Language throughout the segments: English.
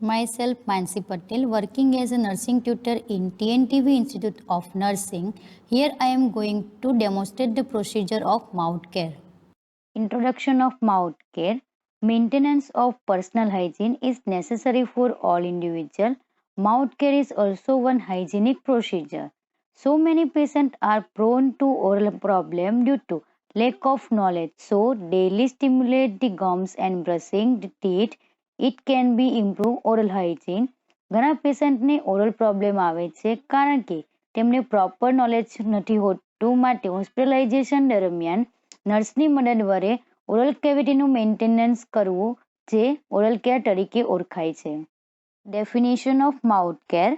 Myself, Mansi Patel, working as a nursing tutor in TNTV Institute of Nursing. Here I am going to demonstrate the procedure of mouth care. Introduction of mouth care. Maintenance of personal hygiene is necessary for all individuals. Mouth care is also one hygienic procedure. So many patients are prone to oral problem due to lack of knowledge. So daily stimulate the gums and brushing the teeth. It can be improve oral hygiene. ઘણા પેશન્ટને oral problem આવે છે કારણ કે તેમને proper knowledge નથી હોતું માટે હોસ્પિટલાઇઝેશન દરમિયાન નર્સની મદદ વડે ઓરલ કેવિટીનું મેન્ટેનન્સ કરવું જે ઓરલ કેર તરીકે ઓળખાય છે. Definition of mouth care.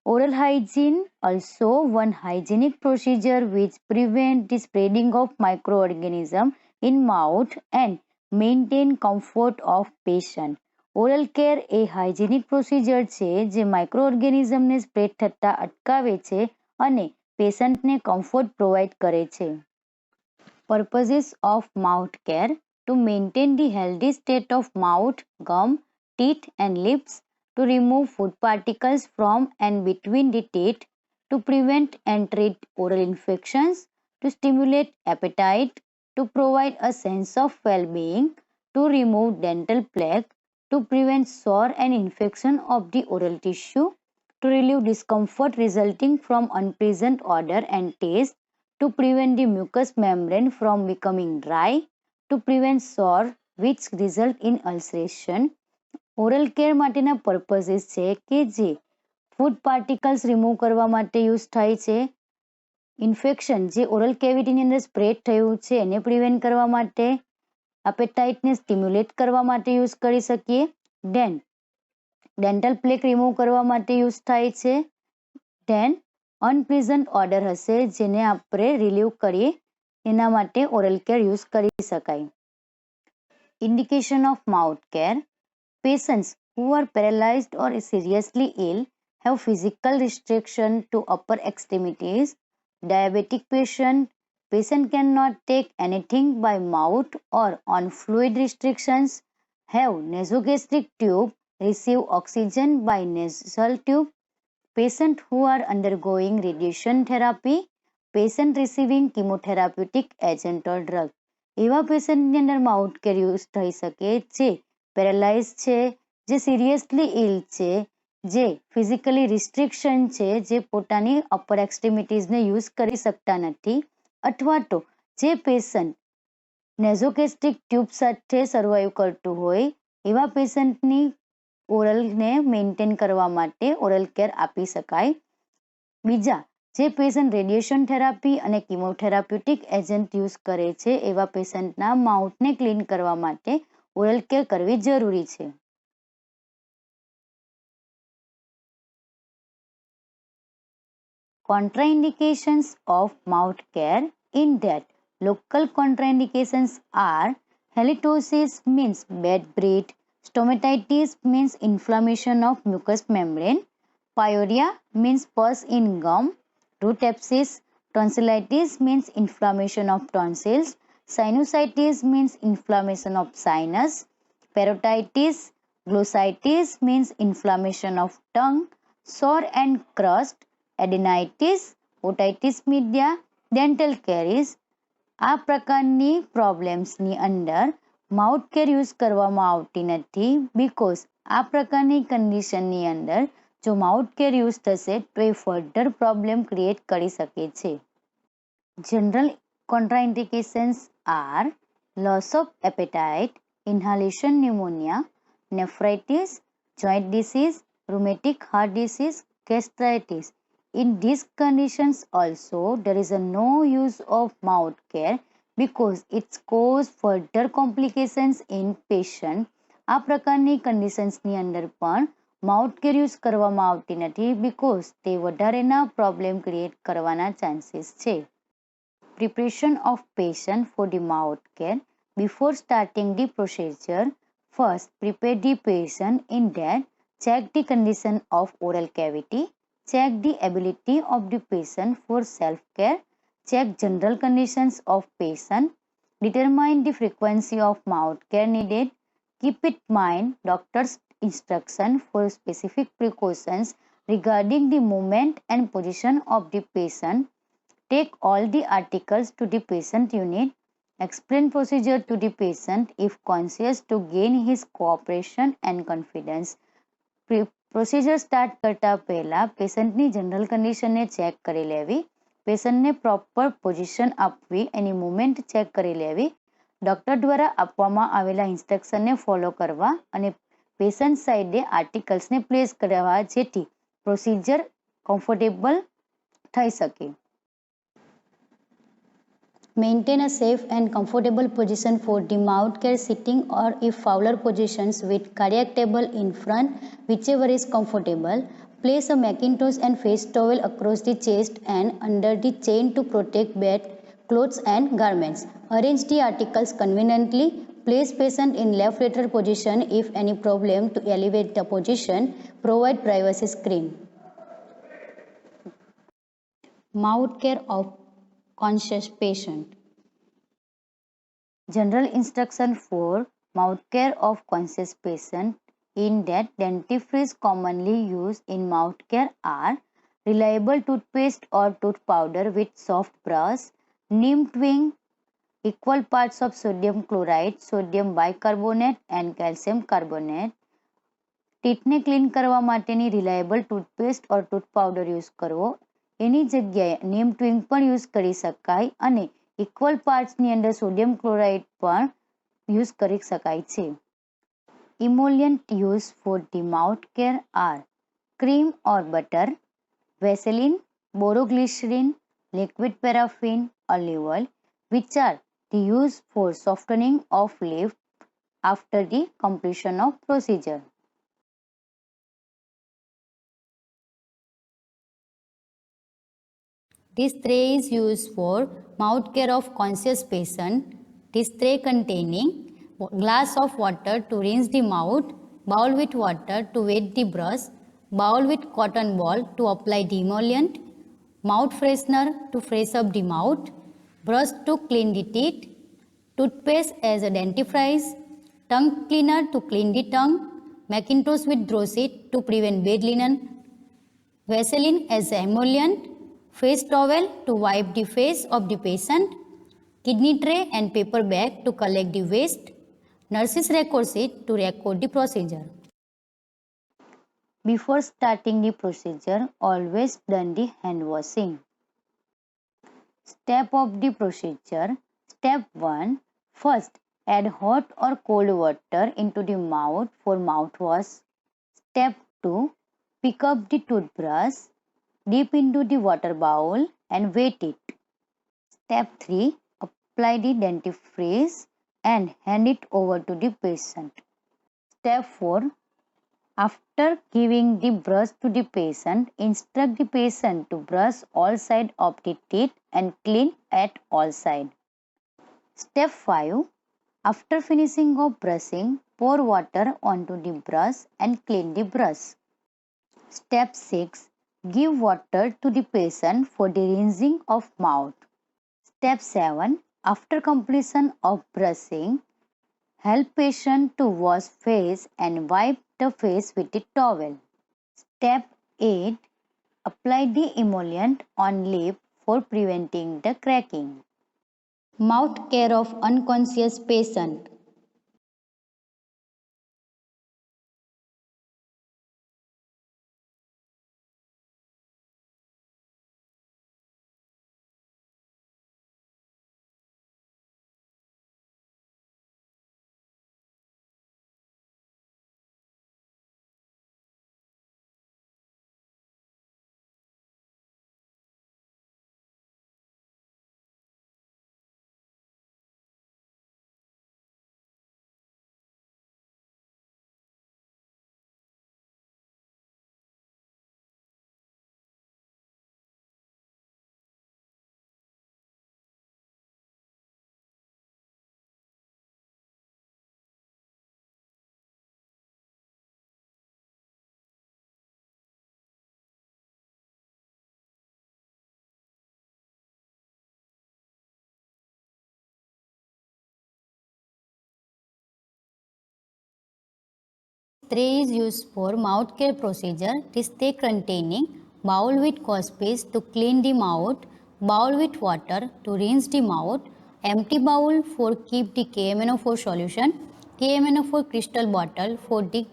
Oral hygiene also one hygienic procedure which prevent the spreading of microorganisms in mouth and maintain comfort of patient. Oral care A hygienic procedure છે જે માઇક્રોઓર્ગેનિઝમને spread થતાં અટકાવે છે અને પેશન્ટને કમ્ફર્ટ પ્રોવાઈડ કરે છે. Purposes of mouth care. To maintain the healthy state of mouth, gum, teeth and lips, to remove food particles from and between the teeth, to prevent and treat oral infections, to stimulate appetite, to provide a sense of well-being, to remove dental plaque, to prevent sore and infection of the oral tissue, to relieve discomfort resulting from unpleasant odor and taste, to prevent the mucous membrane from becoming dry, to prevent sore which result in ulceration. Oral care માટેના પર્પઝીસ છે કે જે food particles remove કરવા માટે use થાય છે, infection જે oral કેવિટીની અંદર સ્પ્રેડ થયું છે એને પ્રિવેન્ટ કરવા માટે, એપેટાઇટને સ્ટિમ્યુલેટ કરવા માટે યુઝ કરી શકીએ, દેન ડેન્ટલ પ્લેક રિમૂવ કરવા માટે યુઝ થાય છે, દેન અનપ્લીઝન્ટ ઓર્ડર હશે જેને આપણે રિલીવ કરીએ એના માટે ઓરલ કેર યુઝ કરી શકાય. Indication of mouth care. Patients who are paralyzed or seriously ill have physical restriction to upper extremities. Diabetic patient cannot take anything by mouth or on fluid restrictions, have nasogastric tube, receive oxygen by nasal tube. Patient who are undergoing radiation therapy, patient receiving chemotherapeutic agent or drug. એવા પેશન્ટની અંદર mouth care use થઈ શકે જે paralyse છે, જે seriously ઇલ છે, જે physically restriction છે, જે પોતાની અપર એક્સ્ટ્રીમિટીઝને યુઝ કરી શકતા નથી, અથવા તો જે પેશન્ટ નેઝોગેસ્ટ્રિક ટ્યુબ સાથે સર્વાઈવ કરતું હોય એવા પેશન્ટની ઓરલને મેન્ટેન કરવા માટે ઓરલ કેર આપી શકાય. બીજા જે પેશન્ટ રેડિયેશન થેરાપી અને કિમોથેરાપ્યુટિક એજન્ટ યુઝ કરે છે એવા પેશન્ટના માઉથને ક્લીન કરવા માટે ઓરલ કેર કરવી જરૂરી છે. Contraindications of mouth care. In that, local contraindications are halitosis means bad breath, stomatitis means inflammation of mucous membrane, pyorrhea means pus in gum, root abscess, tonsillitis means inflammation of tonsils, sinusitis means inflammation of sinus, parotitis, glossitis means inflammation of tongue, sore and crust, adenitis, otitis media, dental caries. આ પ્રકારની પ્રોબ્લેમ્સની અંદર mouth care use કરવામાં આવતી નથી because આ પ્રકારની કન્ડિશનની અંદર જો માઉથ કેર યુઝ થશે તો એ ફર્ધર પ્રોબ્લેમ ક્રિએટ કરી શકે છે. General contraindications are loss of appetite, inhalation pneumonia, nephritis, joint disease, rheumatic heart disease, gastritis. In these conditions also there is a no use of mouth care because it cause further complications in patient. આ પ્રકારની કન્ડિશન્સની અંદર પણ mouth care use કરવામાં આવતી નથી because તે વધારેના problem create કરવાના chances છે. Preparation of patient for the mouth care. Before starting the procedure, first prepare the patient in that check the condition of oral cavity, check the ability of the patient for self-care, check general conditions of patient, determine the frequency of mouth care needed, keep in mind doctor's instruction for specific precautions regarding the movement and position of the patient, take all the articles to the patient unit, explain procedure to the patient if conscious to gain his cooperation and confidence. Procedure start કરતા પહેલાં પેશન્ટની general કન્ડિશનને check કરી લેવી, પેશન્ટને proper position આપવી, એની movement check કરી લેવી, doctor દ્વારા આપવામાં આવેલા ઇન્સ્ટ્રક્શનને ફોલો કરવા અને પેશન્ટ સાઈડે આર્ટિકલ્સને પ્લેસ કરવા જેથી પ્રોસિજર કમ્ફર્ટેબલ થઈ શકે. Maintain a safe and comfortable position for the mouth care sitting or if fowler positions with cardiac table in front, whichever is comfortable. Place a MACKINTOSH and face towel across the chest and under the chain to protect bed, clothes and garments. Arrange the articles conveniently. Place patient in left lateral position if any problem to elevate the position. Provide privacy screen. Mouth care of conscious patient. General instruction for mouth care of conscious patient in that dentifrice commonly used in mouth care are reliable toothpaste or tooth powder with soft brush, neem twig, equal parts of sodium chloride, sodium bicarbonate and calcium carbonate. ટીથને clean કરવા માટેની reliable toothpaste or tooth powder use કરવો. એની જગ્યાએ નીમ twig પણ use કરી શકાય અને ઇક્વલ પાર્ટ્સની અંદર સોડિયમ ક્લોરાઇડ પણ યુઝ કરી શકાય છે. Emollient use for the mouth care are cream or butter, Vaseline, boroglycerine, liquid paraffin, olive oil, which are the used for softening of lip after the completion of procedure. This tray is used for mouth care of conscious patient. This tray containing glass of water to rinse the mouth, bowl with water to wet the brush, bowl with cotton ball to apply the emollient, mouth freshener to fresh up the mouth, brush to clean the teeth, toothpaste as a dentifrice, tongue cleaner to clean the tongue, MACKINTOSH with draw sheet to prevent bad linen, Vaseline as an emollient, face towel to wipe the face of the patient, kidney tray and paper bag to collect the waste, nurse's record sheet to record the procedure. Before starting the procedure, always done the hand washing. Step of the procedure. Step 1. First, add hot or cold water into the mouth for mouthwash. Step 2. Pick up the toothbrush, dip into the water bowl and wet it. Step 3. Apply the dentifrice and hand it over to the patient. Step 4. After giving the brush to the patient, instruct the patient to brush all sides of the teeth and clean at all sides. Step 5. After finishing of brushing, pour water onto the brush and clean the brush. Step 6. Give water to the patient for the rinsing of mouth. Step 7. After completion of brushing, help patient to wash face and wipe the face with a towel. Step 8. Apply the emollient on lip for preventing the cracking. Mouth care of unconscious patient. Tray is used for mouth care procedure. This tray containing bowl with gauze paste to clean the mouth, bowl with water to rinse the mouth, empty bowl for keep the KMNO4 solution, KMNO4 crystal bottle for the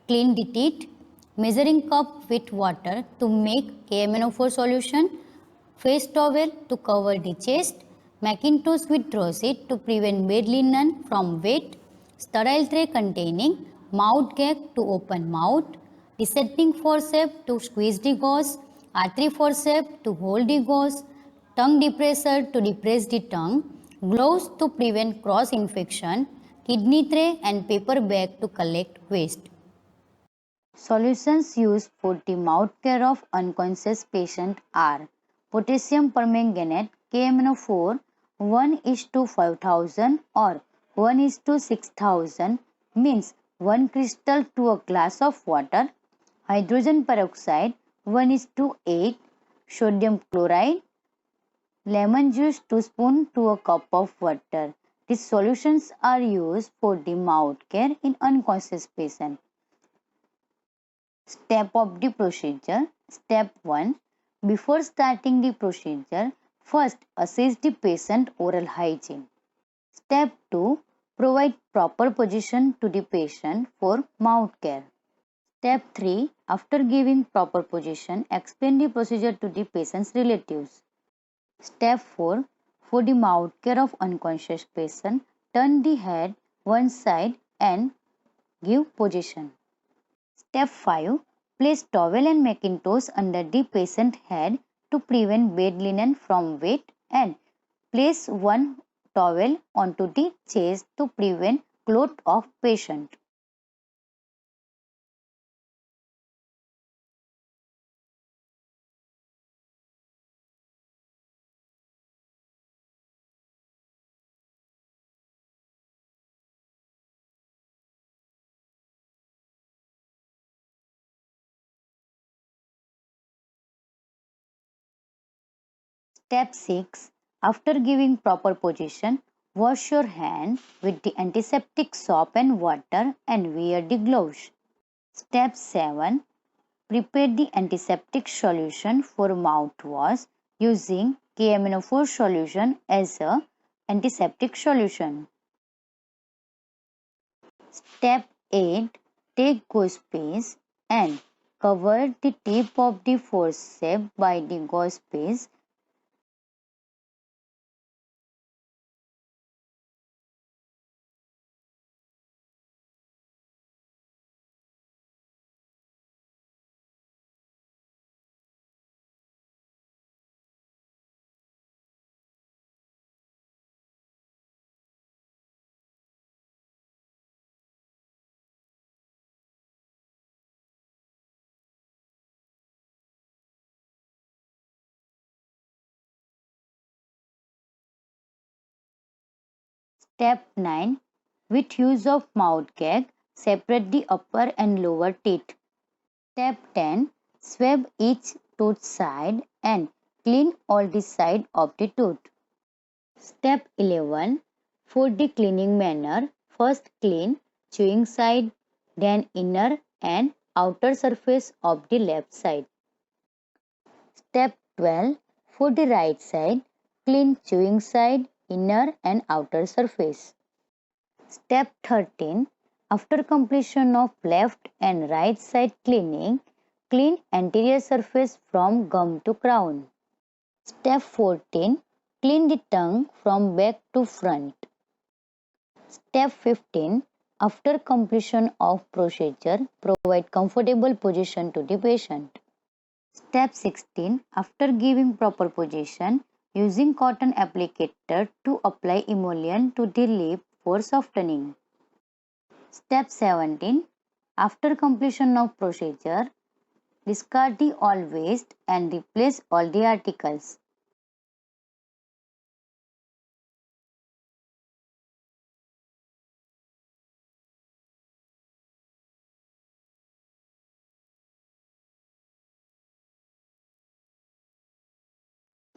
clean the teeth, measuring cup with water to make KMNO4 solution, face towel to cover the chest, MACKINTOSH with dressing to prevent bed linen from wet, sterile tray containing mouth gag to open mouth, dissecting forceps to squeeze the gauze, R3 forceps to hold the gauze, tongue depressor to depress the tongue, gloves to prevent cross infection, kidney tray and paper bag to collect waste. Solutions used for the mouth care of unconscious patient are potassium permanganate KMNO4 1:5000 or 1:6000 means 1 crystal to a glass of water, hydrogen peroxide 1:8, sodium chloride, lemon juice 2 spoons to a cup of water. These solutions are used for the mouth care in unconscious patient. Step of the procedure. Step 1. Before starting the procedure, first assess the patient oral hygiene. Step 2. Provide proper position to the patient for mouth care. Step 3. After giving proper position, explain the procedure to the patient's relatives. Step 4. For the mouth care of unconscious patient, turn the head one side and give position. Step 5. Place towel and MACKINTOSH under the patient head to prevent bed linen from wet and place one towel onto the chest to prevent clot of patient. Step 6. After giving proper position, wash your hand with the antiseptic soap and water and wear the gloves. Step 7. Prepare the antiseptic solution for mouthwash using KMNO4 solution as a antiseptic solution. Step 8. Take gauze paste and cover the tip of the forceps by the gauze paste. Step 9. With use of mouth gag, separate the upper and lower teeth. Step 10. Swab each tooth side and clean all the side of the tooth. Step 11. For the cleaning manner, first clean chewing side, then inner and outer surface of the left side. Step 12. For the right side, clean chewing side, inner and outer surface. Step 13. After completion of left and right side cleaning, clean anterior surface from gum to crown. Step 14. Clean the tongue from back to front. Step 15. After completion of procedure, provide comfortable position to the patient. Step 16. After giving proper position, using cotton applicator to apply emollient to the lip for softening. Step 17. After completion of procedure, discard the all waste and replace all the articles.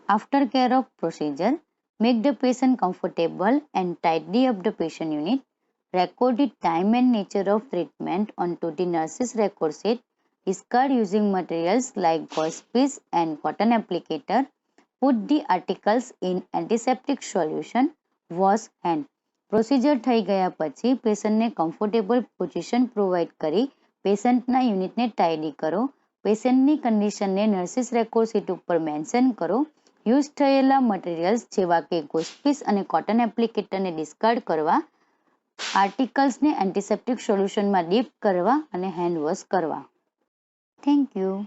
After care of procedure, make the patient comfortable and tidy up the patient unit. recorded time and nature of treatment onto the nurse's record sheet, discard using materials like gauze piece and cotton applicator, put the articles in antiseptic solution, wash hand. Procedure થઈ ગયા પછી પેશન્ટને comfortable position provide કરી પેશન્ટના યુનિટને ટાઈડી કરો. પેશન્ટની કન્ડિશનને nurses record sheet ઉપર mention કરો. Use થયેલા મટીરિયલ્સ જેવા કે ગોઝ પીસ અને કોટન એપ્લિકેટરને ડિસ્કાર્ડ કરવા. આર્ટિકલ્સને એન્ટિસેપ્ટિક સોલ્યુશનમાં ડીપ કરવા અને હેન્ડ વોશ કરવા. Thank you.